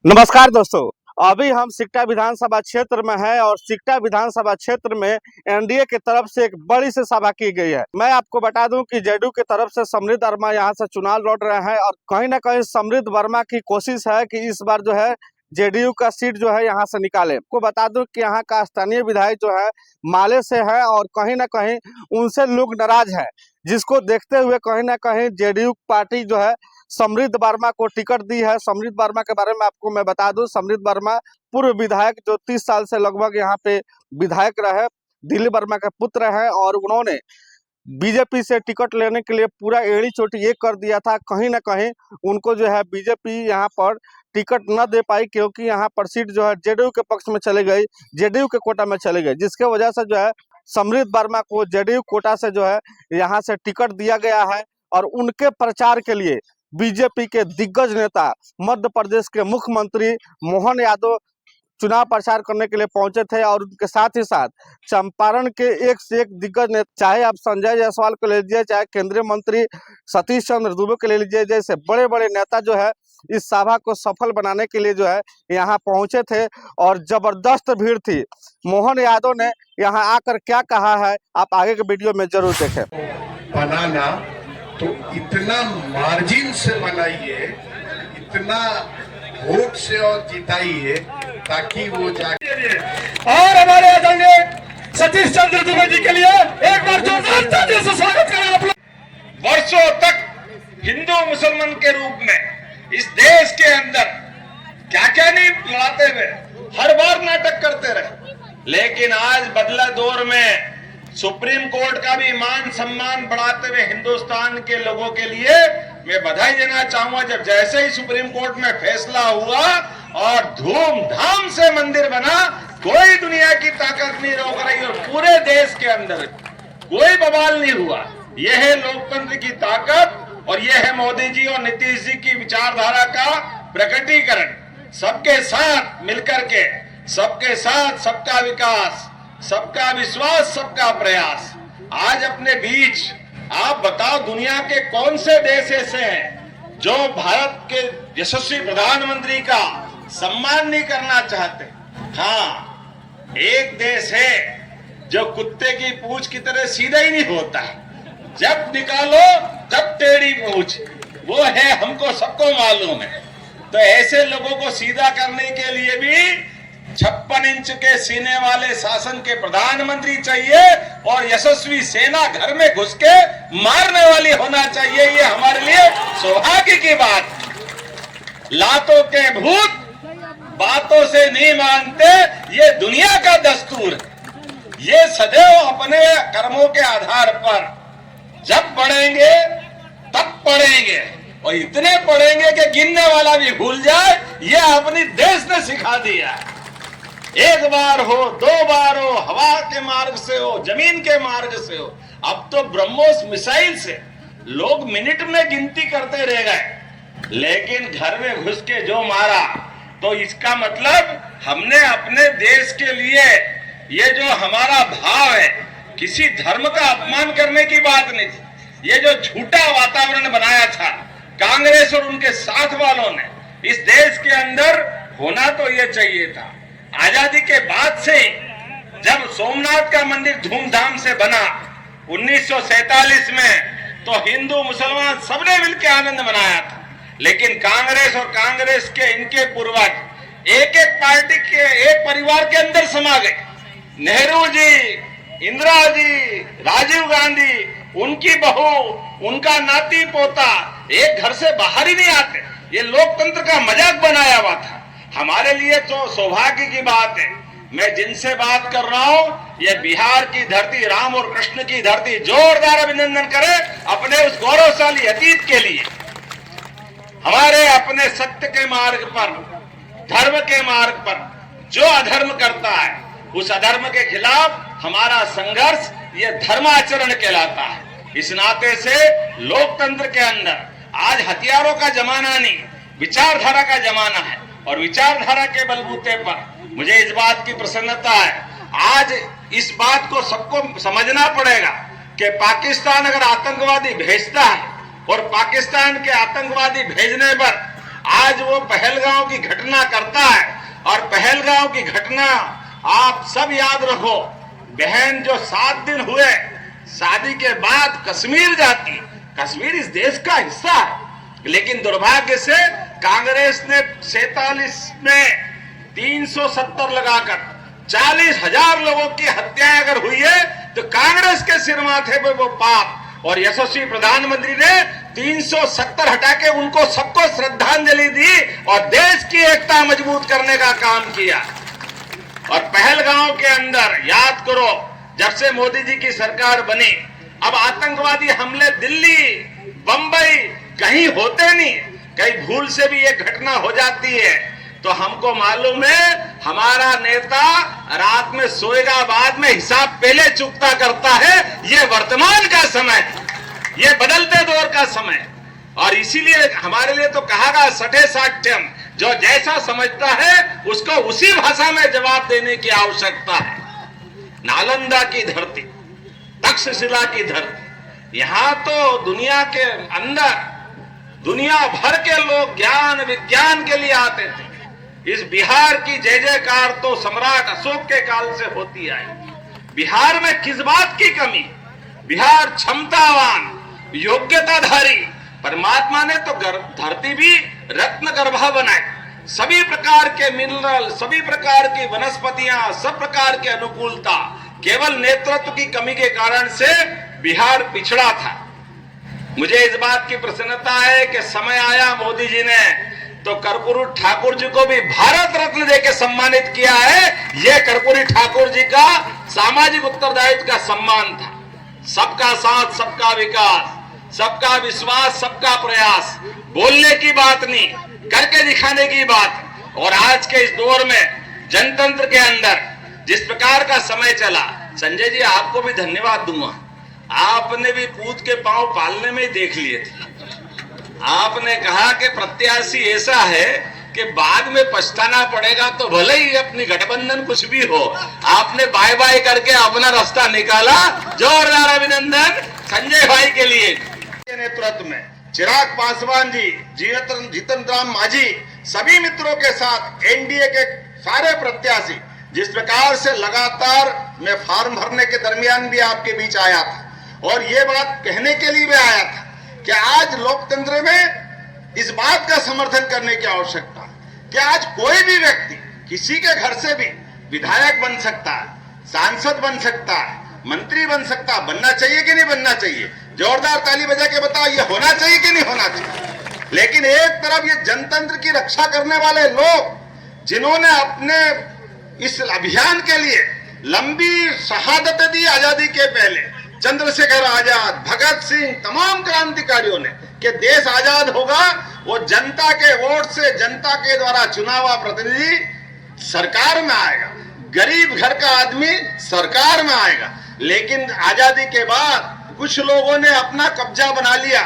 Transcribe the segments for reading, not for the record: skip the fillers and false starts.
नमस्कार दोस्तों। अभी हम सिकटा विधानसभा क्षेत्र में हैं और सिकटा विधानसभा क्षेत्र में एनडीए की तरफ से एक बड़ी सी सभा की गई है। मैं आपको बता दूं कि जेडीयू की तरफ से समृद्ध वर्मा यहां से चुनाव लड़ रहे हैं और कहीं ना कहीं समृद्ध वर्मा की कोशिश है कि इस बार जो है जेडीयू का सीट जो है यहाँ से निकाले। आपको बता दूं कि यहाँ का स्थानीय विधायक जो है माले से है और कहीं ना कहीं उनसे लोग नाराज है, जिसको देखते हुए कहीं ना कहीं जेडीयू पार्टी जो है समृद्ध वर्मा को टिकट दी है। समृद्ध वर्मा के बारे में आपको मैं बता दूं, समृद्ध वर्मा पूर्व विधायक जो 30 साल से लगभग यहाँ पे विधायक रहे, दिलीप वर्मा के पुत्र हैं और उन्होंने बीजेपी से टिकट लेने के लिए पूरा एड़ी चोटी एक कर दिया था। कहीं ना कहीं उनको जो है बीजेपी यहाँ पर टिकट न दे पाई, क्योंकि यहाँ पर सीट जो है जेडीयू के पक्ष में चली गई, जेडीयू के कोटा में चली गई, जिसके वजह से जो है समृद्ध वर्मा को जेडीयू कोटा से जो है यहाँ से टिकट दिया गया है। और उनके प्रचार के लिए बीजेपी के दिग्गज नेता मध्य प्रदेश के मुख्यमंत्री मोहन यादव चुनाव प्रचार करने के लिए पहुंचे थे और उनके साथ ही साथ चंपारण के एक से एक दिग्गज नेता, चाहे आप संजय जायसवाल को ले लीजिए, चाहे केंद्रीय मंत्री सतीश चंद्र दुबे को ले लीजिए, जैसे बड़े बड़े नेता जो है इस सभा को सफल बनाने के लिए जो है यहाँ पहुंचे थे और जबरदस्त भीड़ थी। मोहन यादव ने यहाँ आकर क्या कहा है आप आगे के वीडियो में जरूर देखें। बनाना तो इतना मार्जिन से बनाइए, इतना वोट से और जिताइए ताकि वो जाके। और हमारे आदरणीय सतीश चंद्र दुबे जी के लिए एक बार जोरदार तालियों से स्वागत करें आप लोग। वर्षों तक हिंदू मुसलमान के रूप में इस देश के अंदर क्या क्या नहीं लड़ाते हुए हर बार नाटक करते रहे, लेकिन आज बदला दौर में सुप्रीम कोर्ट का भी मान सम्मान बढ़ाते हुए हिंदुस्तान के लोगों के लिए मैं बधाई देना चाहूंगा। जब जैसे ही सुप्रीम कोर्ट में फैसला हुआ और धूमधाम से मंदिर बना, कोई दुनिया की ताकत नहीं रोक रही और पूरे देश के अंदर कोई बवाल नहीं हुआ। यह है लोकतंत्र की ताकत और यह है मोदी जी और नीतीश जी की विचारधारा का प्रकटीकरण। सबके साथ मिलकर के, सबके साथ सबका विकास, सबका विश्वास, सबका प्रयास। आज अपने बीच आप बताओ दुनिया के कौन से देश ऐसे हैं जो भारत के यशस्वी प्रधानमंत्री का सम्मान नहीं करना चाहते? हाँ, एक देश है जो कुत्ते की पूंछ की तरह सीधा ही नहीं होता है, जब निकालो तब टेढ़ी पूंछ, वो है हमको सबको मालूम है। तो ऐसे लोगों को सीधा करने के लिए भी 56 इंच के सीने वाले शासन के प्रधानमंत्री चाहिए और यशस्वी सेना घर में घुस के मारने वाली होना चाहिए। ये हमारे लिए सौभाग्य की बात। लातों के भूत बातों से नहीं मानते, ये दुनिया का दस्तूर है। ये सदैव अपने कर्मों के आधार पर जब पढ़ेंगे तब पढ़ेंगे और इतने पढ़ेंगे कि गिनने वाला भी भूल जाए। ये अपनी देश ने सिखा दिया है। एक बार हो, दो बार हो, हवा के मार्ग से हो, जमीन के मार्ग से हो, अब तो ब्रह्मोस मिसाइल से लोग मिनट में गिनती करते रह गए, लेकिन घर में घुस के जो मारा, तो इसका मतलब हमने अपने देश के लिए ये जो हमारा भाव है, किसी धर्म का अपमान करने की बात नहीं थी। ये जो झूठा वातावरण बनाया था कांग्रेस और उनके साथ वालों ने इस देश के अंदर, होना तो ये चाहिए था। आजादी के बाद से जब सोमनाथ का मंदिर धूमधाम से बना 1947 में, तो हिंदू मुसलमान सबने मिलकर आनंद मनाया था। लेकिन कांग्रेस और कांग्रेस के इनके पूर्वज एक एक पार्टी के एक परिवार के अंदर समा गए। नेहरू जी, इंदिरा जी, राजीव गांधी, उनकी बहू, उनका नाती पोता एक घर से बाहर ही नहीं आते। ये लोकतंत्र का मजाक बनाया हुआ था। हमारे लिए तो सौभाग्य की बात है। मैं जिनसे बात कर रहा हूं, ये बिहार की धरती, राम और कृष्ण की धरती, जोरदार अभिनंदन करें अपने उस गौरवशाली अतीत के लिए। हमारे अपने सत्य के मार्ग पर, धर्म के मार्ग पर जो अधर्म करता है, उस अधर्म के खिलाफ हमारा संघर्ष ये धर्माचरण कहलाता है। इस नाते से लोकतंत्र के अंदर आज हथियारों का जमाना नहीं, विचारधारा का जमाना है और विचारधारा के बलबूते पर मुझे इस बात की प्रसन्नता है। आज इस बात को सबको समझना पड़ेगा कि पाकिस्तान अगर आतंकवादी भेजता है और पाकिस्तान के आतंकवादी भेजने पर आज वो पहलगांव की घटना करता है। और पहलगांव की घटना आप सब याद रखो, बहन जो 7 दिन हुए शादी के बाद कश्मीर जाती, कश्मीर इस देश का हिस्सा है, लेकिन दुर्भाग्य से कांग्रेस ने 47 में 370 लगाकर 40,000 लोगों की हत्याएं अगर हुई है तो कांग्रेस के सिर माथे पे वो पाप। और यशस्वी प्रधानमंत्री ने 370 हटा के उनको सबको श्रद्धांजलि दी और देश की एकता मजबूत करने का काम किया। और पहलगांव के अंदर याद करो, जब से मोदी जी की सरकार बनी, अब आतंकवादी हमले दिल्ली, बंबई कहीं होते नहीं, कहीं भूल से भी ये घटना हो जाती है तो हमको मालूम है हमारा नेता रात में सोएगा, बाद में हिसाब पहले चुकता करता है। ये वर्तमान का समय, ये बदलते दौर का समय। और इसीलिए हमारे लिए तो कहा गया सठे साठ्यम, जो जैसा समझता है उसको उसी भाषा में जवाब देने की आवश्यकता है। नालंदा की धरती, तक्षशिला की धरती, यहां तो दुनिया के अंदर दुनिया भर के लोग ज्ञान विज्ञान के लिए आते थे। इस बिहार की जय जयकार तो सम्राट अशोक के काल से होती आई। बिहार में किस बात की कमी? बिहार क्षमतावान, योग्यताधारी, परमात्मा ने तो धरती भी रत्न गर्भा बनाए। सभी प्रकार के मिनरल, सभी प्रकार की वनस्पतियां, सब प्रकार की अनुकूलता, केवल नेतृत्व की कमी के कारण से बिहार पिछड़ा था। मुझे इस बात की प्रसन्नता है कि समय आया, मोदी जी ने तो कर्पूरी ठाकुर जी को भी भारत रत्न देकर सम्मानित किया है। यह कर्पूरी ठाकुर जी का सामाजिक उत्तरदायित्व का सम्मान था। सबका साथ, सबका विकास, सबका विश्वास, सबका प्रयास, बोलने की बात नहीं, करके दिखाने की बात। और आज के इस दौर में जनतंत्र के अंदर जिस प्रकार का समय चला, संजय जी आपको भी धन्यवाद दूंगा। आपने भी पूत के पांव पालने में ही देख लिए थे। आपने कहा कि प्रत्याशी ऐसा है कि बाद में पछताना पड़ेगा, तो भले ही अपनी गठबंधन कुछ भी हो, आपने बाय बाय करके अपना रास्ता निकाला। जोरदार अभिनंदन संजय भाई के लिए। नेतृत्व में चिराग पासवान जी, जीतन राम मांझी, सभी मित्रों के साथ एनडीए के सारे प्रत्याशी जिस प्रकार से लगातार मैं फॉर्म भरने के दरमियान भी आपके बीच आया था और ये बात कहने के लिए भी आया था कि आज लोकतंत्र में इस बात का समर्थन करने की आवश्यकता है कि आज कोई भी व्यक्ति किसी के घर से भी विधायक बन सकता है, सांसद बन सकता है, मंत्री बन सकता है। बनना चाहिए कि नहीं बनना चाहिए? जोरदार ताली बजा के बताओ, ये होना चाहिए कि नहीं होना चाहिए? लेकिन एक तरफ ये जनतंत्र की रक्षा करने वाले लोग जिन्होंने अपने इस अभियान के लिए लंबी शहादत दी आजादी के पहले, चंद्रशेखर आजाद, भगत सिंह, तमाम क्रांतिकारियों ने कि देश आजाद होगा, वो जनता के वोट से, जनता के द्वारा चुना हुआ प्रतिनिधि सरकार में आएगा, गरीब घर का आदमी सरकार में आएगा। लेकिन आजादी के बाद कुछ लोगों ने अपना कब्जा बना लिया।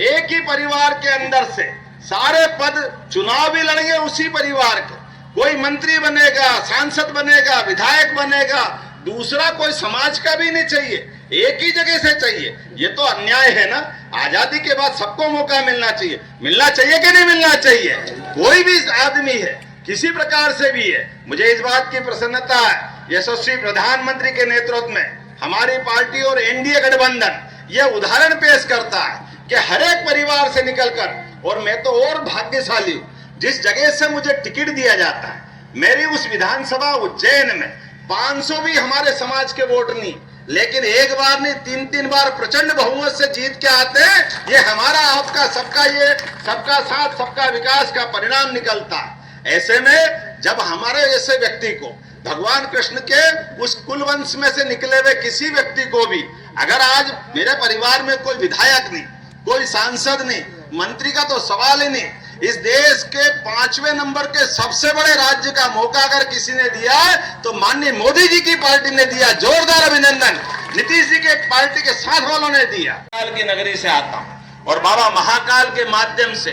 एक ही परिवार के अंदर से सारे पद, चुनाव भी लड़ेंगे उसी परिवार के, कोई मंत्री बनेगा, सांसद बनेगा, विधायक बनेगा, दूसरा कोई समाज का भी नहीं चाहिए, एक ही जगह से चाहिए। ये तो अन्याय है ना। आजादी के बाद सबको मौका मिलना चाहिए। मिलना चाहिए कि नहीं मिलना चाहिए? कोई भी आदमी है, किसी प्रकार से भी है। मुझे इस बात की प्रसन्नता है, यशस्वी प्रधानमंत्री के नेतृत्व में हमारी पार्टी और एनडीए गठबंधन यह उदाहरण पेश करता है कि हर एक परिवार से निकलकर, और मैं तो और भाग्यशाली हूं जिस जगह से मुझे टिकट दिया जाता है, मेरी उस विधानसभा उज्जैन में 500 भी हमारे समाज के वोट नहीं, लेकिन एक बार नहीं 3-3 बार प्रचंड बहुमत से जीत के आते हैं। ये हमारा, आपका, सबका, ये सबका साथ, सबका विकास का परिणाम निकलता है। ऐसे में जब हमारे ऐसे व्यक्ति को, भगवान कृष्ण के उस कुल वंश में से निकले हुए किसी व्यक्ति को भी, अगर आज मेरे परिवार में कोई विधायक नहीं, कोई सांसद नहीं, मंत्री का तो सवाल ही नहीं, इस देश के 5वें नंबर के सबसे बड़े राज्य का मौका अगर किसी ने दिया है तो माननीय मोदी जी की पार्टी ने दिया। जोरदार अभिनंदन नीतीश जी के पार्टी के साथ वालों ने दिया। महाकाल की नगरी से आता हूं और बाबा महाकाल के माध्यम से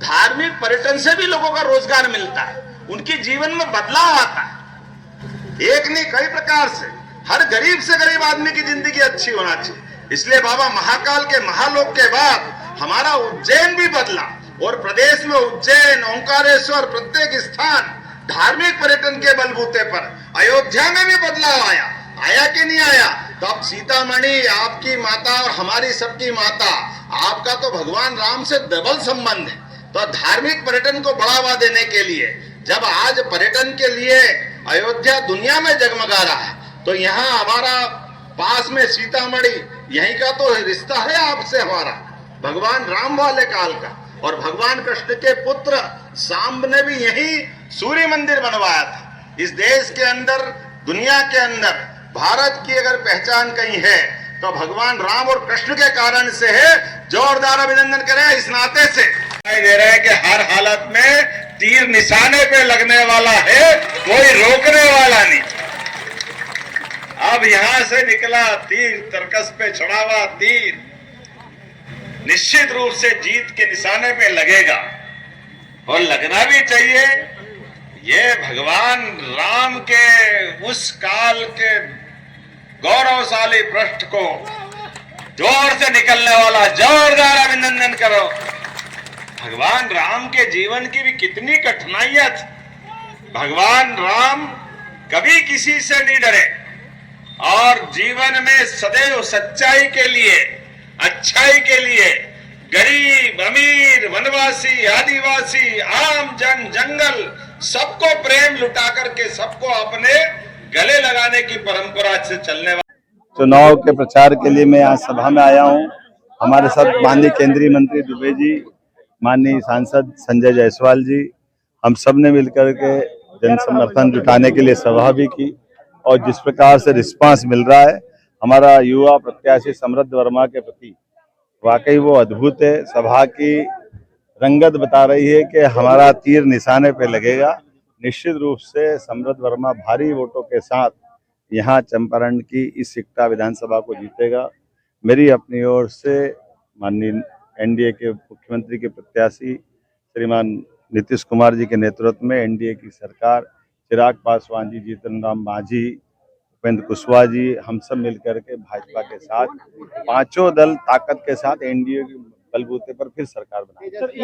धार्मिक पर्यटन से भी लोगों का रोजगार मिलता है, उनके जीवन में बदलाव आता है। एक नहीं, कई प्रकार से हर गरीब से गरीब आदमी की जिंदगी अच्छी होना चाहिए। इसलिए बाबा महाकाल के महालोक के बाद हमारा उज्जैन भी बदला। और प्रदेश में उज्जैन, ओंकारेश्वर प्रत्येक स्थान धार्मिक पर्यटन के बलबूते पर, अयोध्या में भी बदलाव आया कि नहीं आया? तो अब सीतामढ़ी आपकी माता और हमारी सबकी माता, आपका तो भगवान राम से डबल संबंध है। तो धार्मिक पर्यटन को बढ़ावा देने के लिए जब आज पर्यटन के लिए अयोध्या दुनिया में जगमगा रहा है, तो यहाँ हमारा पास में सीतामढ़ी, यहीं का तो रिश्ता है आपसे हमारा, भगवान राम वाले काल का। और भगवान कृष्ण के पुत्र सांब ने भी यही सूर्य मंदिर बनवाया था। इस देश के अंदर, दुनिया के अंदर भारत की अगर पहचान कहीं है तो भगवान राम और कृष्ण के कारण से है। जोरदार अभिनंदन करें इस नाते से। दे रहा है कि हर हालत में तीर निशाने पे लगने वाला है, कोई रोकने वाला नहीं। अब यहां से निकला तीर, तरकस पे चढ़ा हुआ तीर निश्चित रूप से जीत के निशाने पे लगेगा और लगना भी चाहिए। ये भगवान राम के उस काल के गौरवशाली पृष्ठ को जोर से निकलने वाला, जोरदार अभिनंदन करो। भगवान राम के जीवन की भी कितनी कठिनाइयां थी। भगवान राम कभी किसी से नहीं डरे और जीवन में सदैव सच्चाई के लिए, अच्छाई के लिए गरीब, अमीर, वनवासी, आदिवासी, आम जन, जंगल सबको प्रेम लुटा करके सबको अपने गले लगाने की परंपरा से चलने वाला। चुनाव के प्रचार के लिए मैं यहाँ सभा में आया हूँ। हमारे साथ माननीय केंद्रीय मंत्री दुबे जी, माननीय सांसद संजय जायसवाल जी, हम सब ने मिलकर के जन समर्थन जुटाने के लिए सभा भी की। और जिस प्रकार से रिस्पांस मिल रहा है हमारा युवा प्रत्याशी समृद्ध वर्मा के प्रति, वाकई वो अद्भुत है। सभा की रंगत बता रही है कि हमारा तीर निशाने पे लगेगा। निश्चित रूप से समृद्ध वर्मा भारी वोटों के साथ यहाँ चंपारण की इस सिकटा विधानसभा को जीतेगा। मेरी अपनी ओर से माननीय एनडीए के मुख्यमंत्री के प्रत्याशी श्रीमान नीतीश कुमार जी के नेतृत्व में एनडीए की सरकार, चिराग पासवान जी, जीतन राम मांझी, उपेंद्र कुशवाहा जी, हम सब मिलकर के भाजपा के साथ पांचों दल ताकत के साथ एनडीए के बलबूते पर फिर सरकार बनाएंगे।